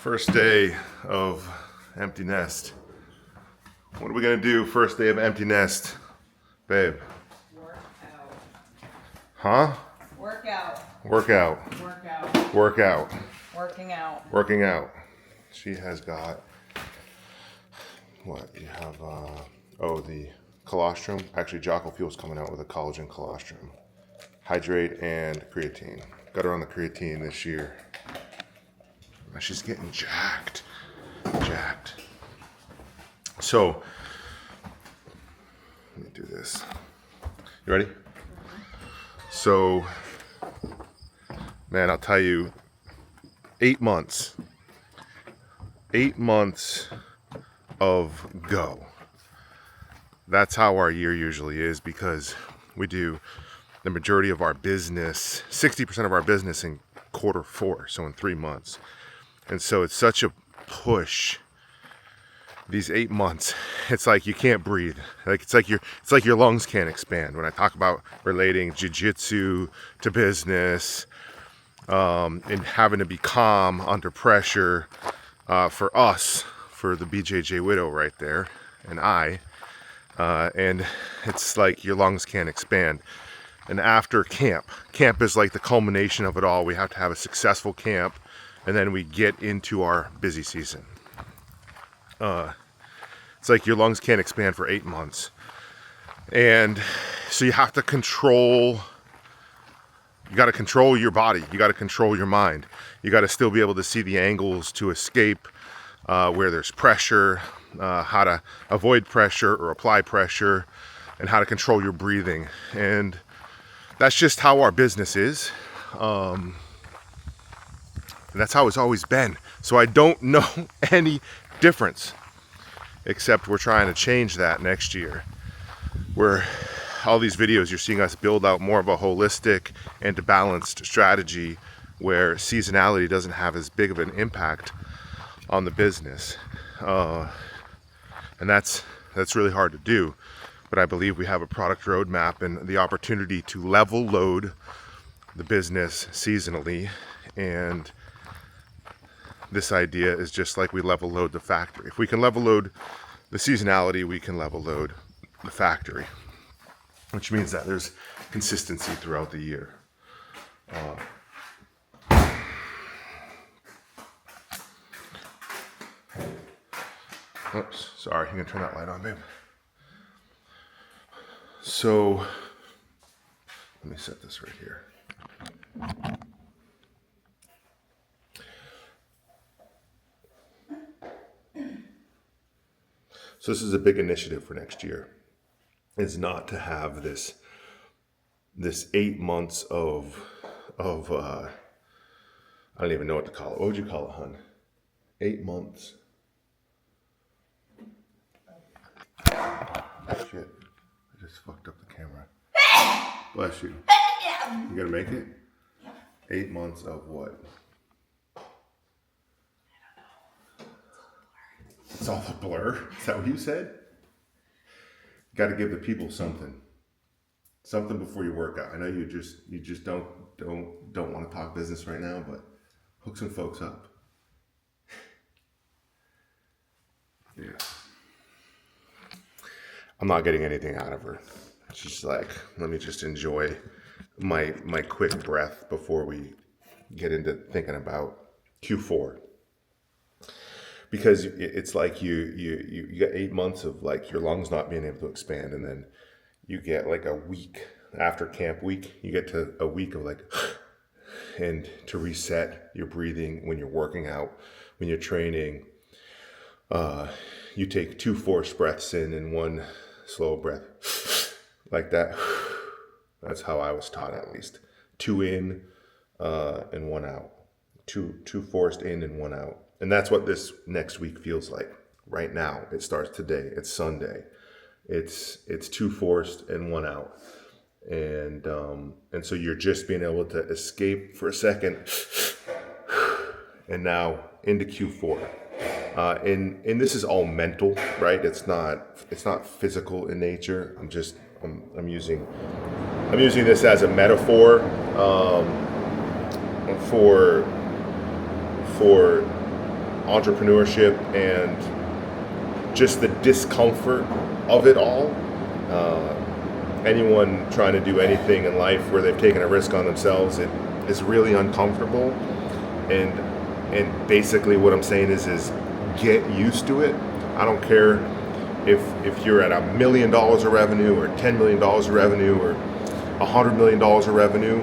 First day of empty nest. What are we gonna do first day of empty nest, babe? Work out. Huh? Work out. Work out. Work out. Work out. Working out. Working out. She has got what? You have the colostrum. Actually, Jocko Fuel's coming out with a collagen colostrum, hydrate and creatine. Got her on the creatine this year. She's getting jacked. So, let me do this. You ready? So, man, I'll tell you, 8 months. 8 months of go. That's how our year usually is, because we do the majority of our business, 60% of our business in Q4, so in 3 months. And so it's such a push. These 8 months, it's like you can't breathe. It's like your lungs can't expand. When I talk about relating jiu-jitsu to business, and having to be calm under pressure, for us, for the BJJ widow right there, and and it's like your lungs can't expand. And after camp is like the culmination of it all. We have to have a successful camp, and then we get into our busy season. It's like your lungs can't expand for 8 months. And so you have to control, you got to control your body. You got to control your mind. You got to still be able to see the angles to escape where there's pressure, how to avoid pressure or apply pressure, and how to control your breathing. And that's just how our business is. And that's how it's always been. So I don't know any difference, except we're trying to change that next year. Where all these videos, you're seeing us build out more of a holistic and balanced strategy where seasonality doesn't have as big of an impact on the business. And that's really hard to do. But I believe we have a product roadmap and the opportunity to level load the business seasonally. And this idea is just like we level load the factory. If we can level load the seasonality, we can level load the factory, which means that there's consistency throughout the year. Oops, sorry, you gonna turn that light on, babe? So, let me set this right here. So this is a big initiative for next year. Is not to have this 8 months of I don't even know what to call it. What would you call it, hon? 8 months. Shit. I just fucked up the camera. Bless you. You gonna make it? 8 months of what? It's all a blur. Is that what you said? Got to give the people something before you work out. I know you just don't want to talk business right now, but hook some folks up. Yeah. I'm not getting anything out of her. She's like, let me just enjoy my quick breath before we get into thinking about Q4. Because it's like you get 8 months of like your lungs not being able to expand, and then you get like a week after camp week, you get to a week of like, and to reset your breathing when you're working out, when you're training, you take 2 forced breaths in and 1 slow breath, like that. That's how I was taught, at least. 2 in and 1 out. Two forced in and 1 out. And that's what this next week feels like. Right now, it starts today. It's Sunday. It's 2 forced and 1 out, and so you're just being able to escape for a second, and now into Q4. And this is all mental, right? It's not physical in nature. I'm using this as a metaphor for entrepreneurship and just the discomfort of it all. Anyone trying to do anything in life where they've taken a risk on themselves, it is really uncomfortable. And basically what I'm saying is get used to it. I don't care if you're at $1 million of revenue or $10 million of revenue or $100 million of revenue.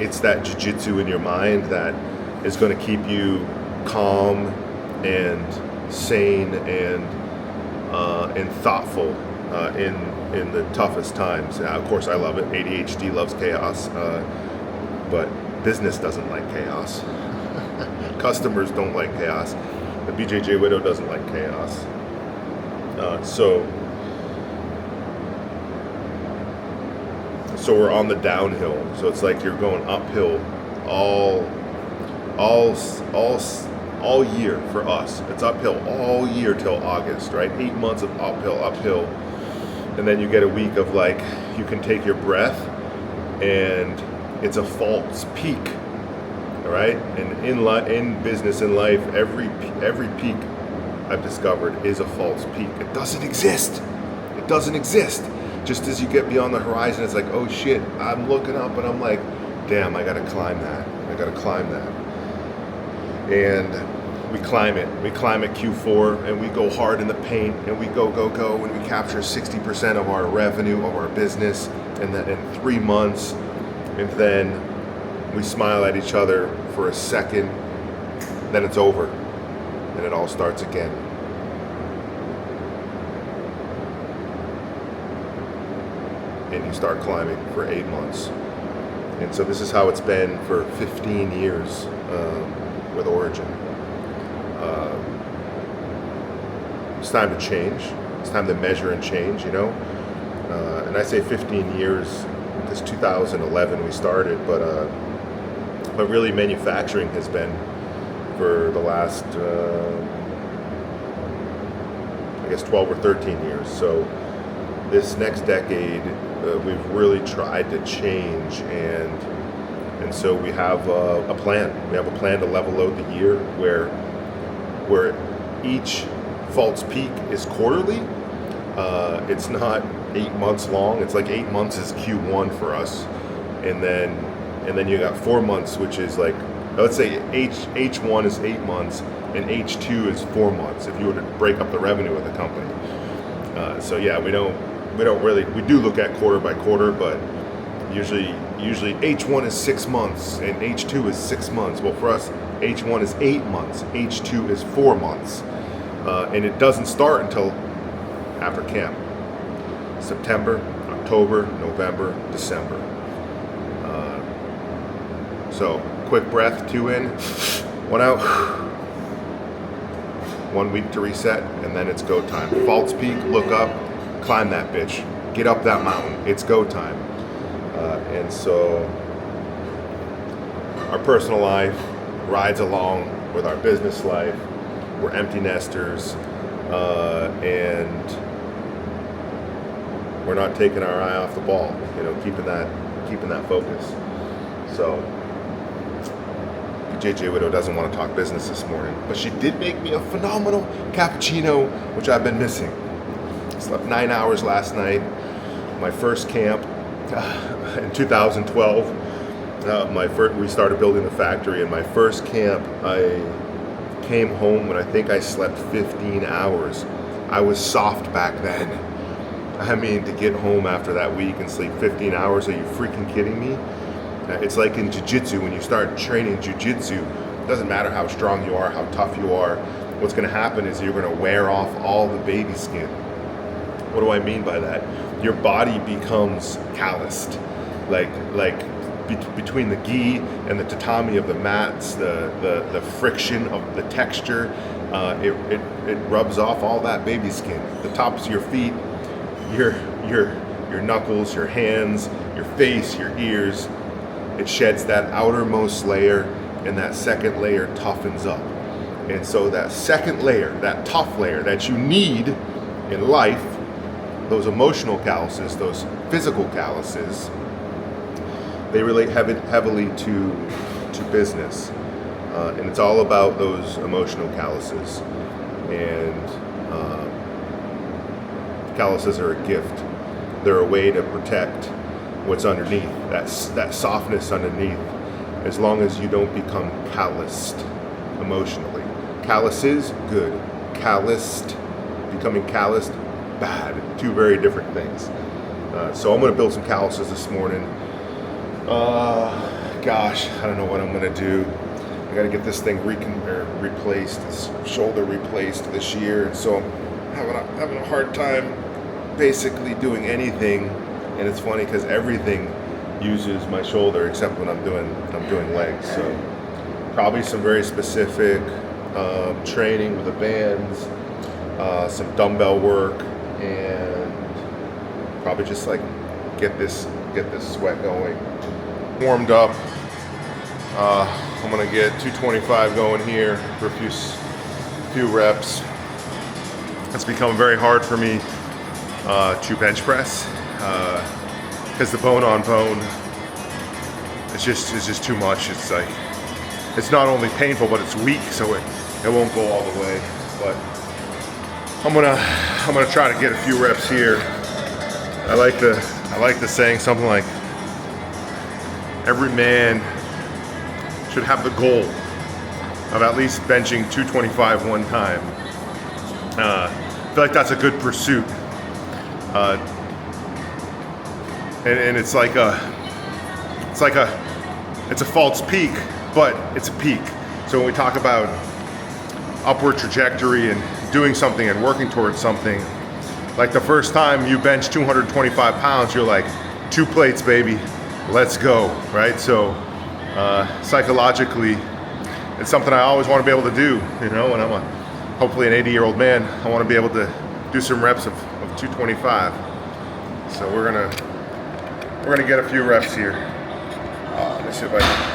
It's that jiu-jitsu in your mind that is going to keep you calm and sane and thoughtful in the toughest times. Of course, I love it. ADHD loves chaos, but business doesn't like chaos. Customers don't like chaos. The BJJ Widow doesn't like chaos. So we're on the downhill. So it's like you're going uphill all year for us. It's uphill all year till August, right? 8 months of uphill. And then you get a week of like, you can take your breath, and it's a false peak, all right? And in business, in life, every peak I've discovered is a false peak. It doesn't exist. It doesn't exist. Just as you get beyond the horizon, it's like, oh shit, I'm looking up and I'm like, damn, I gotta climb that. And we climb it Q4, and we go hard in the paint, and we go, and we capture 60% of our revenue, of our business, and then in 3 months, and then we smile at each other for a second, then it's over, and it all starts again. And you start climbing for 8 months. And so this is how it's been for 15 years with Origin. It's time to change. It's time to measure and change, you know. And I say 15 years because 2011 we started, but really manufacturing has been for the last, I guess 12 or 13 years. So this next decade, we've really tried to change, and so we have a plan. We have a plan to level load the year where each false peak is quarterly. It's not 8 months long. It's like 8 months is Q1 for us, and then you got 4 months, which is like, let's say H1 is 8 months and H2 is 4 months if you were to break up the revenue of the company. So yeah, we do look at quarter by quarter, but usually H1 is 6 months and H2 is 6 months. Well, for us, H1 is 8 months, H2 is 4 months, and it doesn't start until after camp. September, October, November, December. So quick breath, 2 in, 1 out. 1 week to reset, and then it's go time. False peak, look up, climb that bitch, get up that mountain. It's go time. And so our personal life rides along with our business life. We're empty nesters, and we're not taking our eye off the ball. You know, keeping that focus. So JJ Widow doesn't want to talk business this morning, but she did make me a phenomenal cappuccino, which I've been missing. Slept 9 hours last night. My first camp in 2012. We started building the factory, and my first camp, I came home and I think I slept 15 hours. I was soft back then. I mean, to get home after that week and sleep 15 hours, are you freaking kidding me? It's like in jiu-jitsu, when you start training jiu-jitsu, it doesn't matter how strong you are, how tough you are. What's going to happen is you're going to wear off all the baby skin. What do I mean by that? Your body becomes calloused. Between the gi and the tatami of the mats, the friction of the texture, it rubs off all that baby skin. The tops of your feet, your knuckles, your hands, your face, your ears. It sheds that outermost layer, and that second layer toughens up. And so that second layer, that tough layer that you need in life, those emotional calluses, those physical calluses, they relate heavily to business. and it's all about those emotional calluses. And calluses are a gift. They're a way to protect what's underneath, that softness underneath, as long as you don't become calloused emotionally. Calluses, good. Calloused, becoming calloused, bad. Two very different things. So I'm going to build some calluses this morning. Gosh, I don't know what I'm going to do. I got to get this thing replaced, this shoulder replaced this year. So I'm having a hard time basically doing anything. And it's funny because everything uses my shoulder except when I'm doing legs. So probably some very specific training with the bands, some dumbbell work, and probably just like get this sweat going. Warmed up. I'm gonna get 225 going here for a few reps. It's become very hard for me to bench press because the bone on bone, it's just too much. It's like, it's not only painful, but it's weak, so it won't go all the way. But I'm gonna try to get a few reps here. I like the saying something like, every man should have the goal of at least benching 225 one time. I feel like that's a good pursuit. And it's a false peak, but it's a peak. So when we talk about upward trajectory and doing something and working towards something, like the first time you bench 225 pounds, you're like, 2 plates, baby, let's go, right? So psychologically, it's something I always want to be able to do, you know, when I'm hopefully an 80-year-old man. I want to be able to do some reps of 225. So we're gonna get a few reps here. Let me see if I can.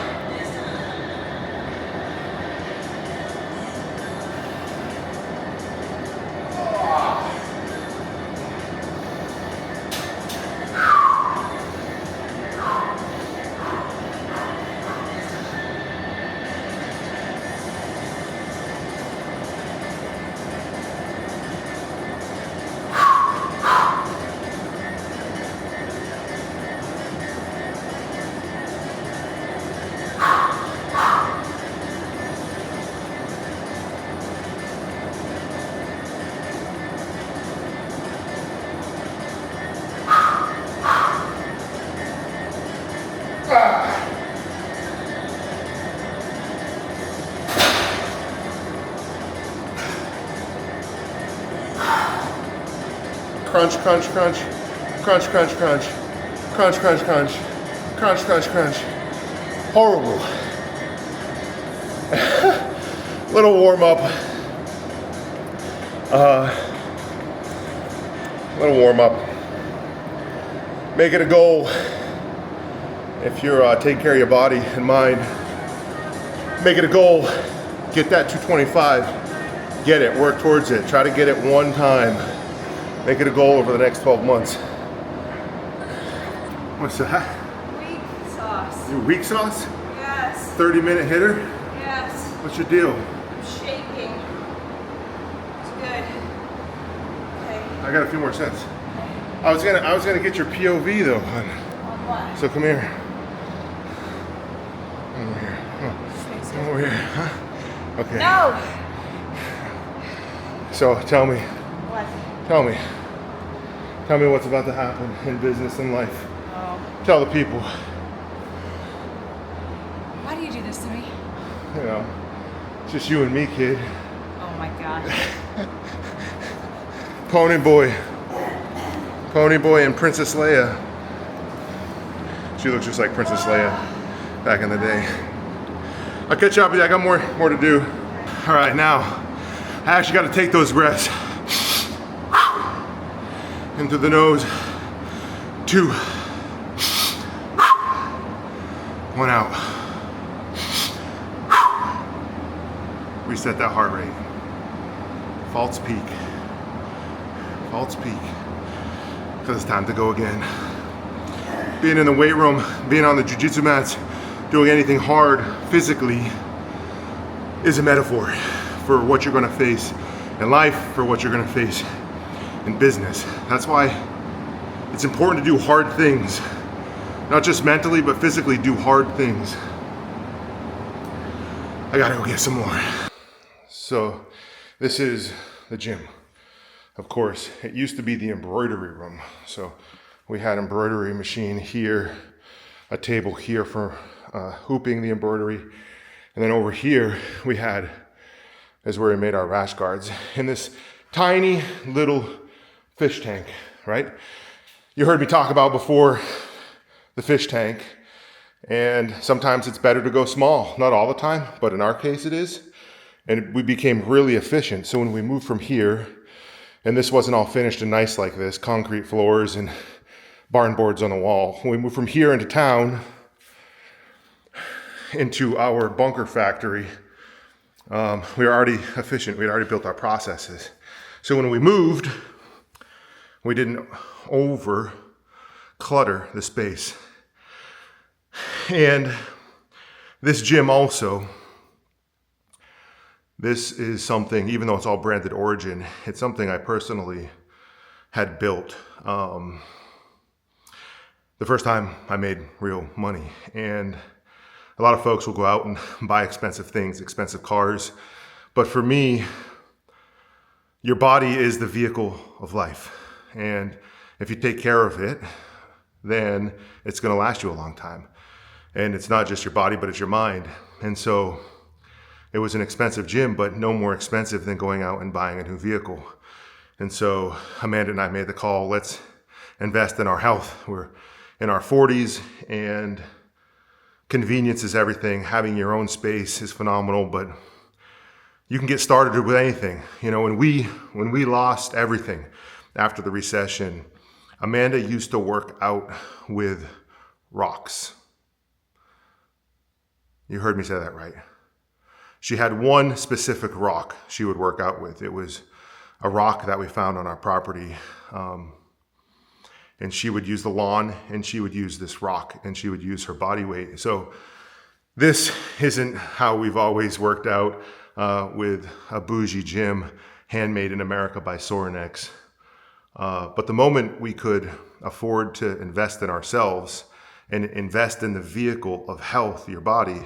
Crunch, crunch, crunch, crunch, crunch, crunch, crunch, crunch, crunch, crunch, crunch, crunch. Horrible. Little warm up. Little warm up. Make it a goal. If you're taking care of your body and mind, make it a goal. Get that 225. Get it. Work towards it. Try to get it one time. Make it a goal over the next 12 months. What's that? Weak sauce. Your weak sauce? Yes. 30-minute hitter? Yes. What's your deal? I'm shaking. It's good. Okay. I got a few more sets. I was gonna get your POV though, hon. On what? So come here. Come over here. Come over here. Huh? Okay. No. So tell me. What? Tell me. Tell me what's about to happen in business and life. Oh. Tell the people. Why do you do this to me? You know, it's just you and me, kid. Oh my gosh. Pony Boy and Princess Leia. She looks just like Princess Leia back in the day. I'll catch up with you. I got more to do. All right, now I actually got to take those breaths. Into the nose. 2. 1 out. Reset that heart rate. False peak. False peak. Because it's time to go again. Being in the weight room, being on the jiu-jitsu mats, doing anything hard physically is a metaphor for what you're gonna face in life, for what you're gonna face in business. That's why it's important to do hard things, not just mentally, but physically do hard things. I gotta go get some more. So this is the gym. Of course, it used to be the embroidery room. So we had embroidery machine here, a table here for hooping the embroidery. And then over here is where we made our rash guards in this tiny little fish tank, right? You heard me talk about before the fish tank, and sometimes it's better to go small. Not all the time, but in our case it is. And we became really efficient. So when we moved from here, and this wasn't all finished and nice like this, concrete floors and barn boards on the wall. When we moved from here into town, into our bunker factory, we were already efficient. We had already built our processes. So when we moved, we didn't over clutter the space. And this gym also, this is something, even though it's all branded Origin, it's something I personally had built the first time I made real money. And a lot of folks will go out and buy expensive things, expensive cars. But for me, your body is the vehicle of life. And if you take care of it, then it's going to last you a long time. And it's not just your body, but it's your mind. And so it was an expensive gym, but no more expensive than going out and buying a new vehicle. And so Amanda and I made the call, let's invest in our health. We're in our 40s, and convenience is everything. Having your own space is phenomenal, but you can get started with anything. You know, when we lost everything after the recession, Amanda used to work out with rocks. You heard me say that right. She had one specific rock she would work out with. It was a rock that we found on our property. And she would use the lawn, and she would use this rock, and she would use her body weight. So this isn't how we've always worked out with a bougie gym, handmade in America by Sorinex. But the moment we could afford to invest in ourselves and invest in the vehicle of health, your body,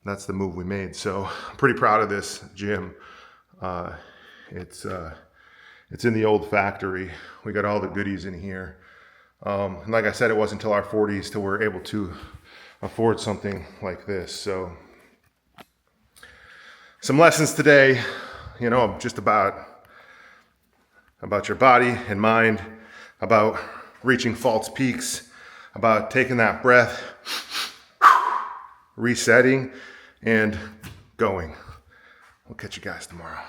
that's the move we made. So I'm pretty proud of this gym. It's in the old factory. We got all the goodies in here. And like I said, it wasn't until our 40s till we were able to afford something like this. So some lessons today, you know, just about your body and mind, about reaching false peaks, about taking that breath, resetting, and going. We'll catch you guys tomorrow.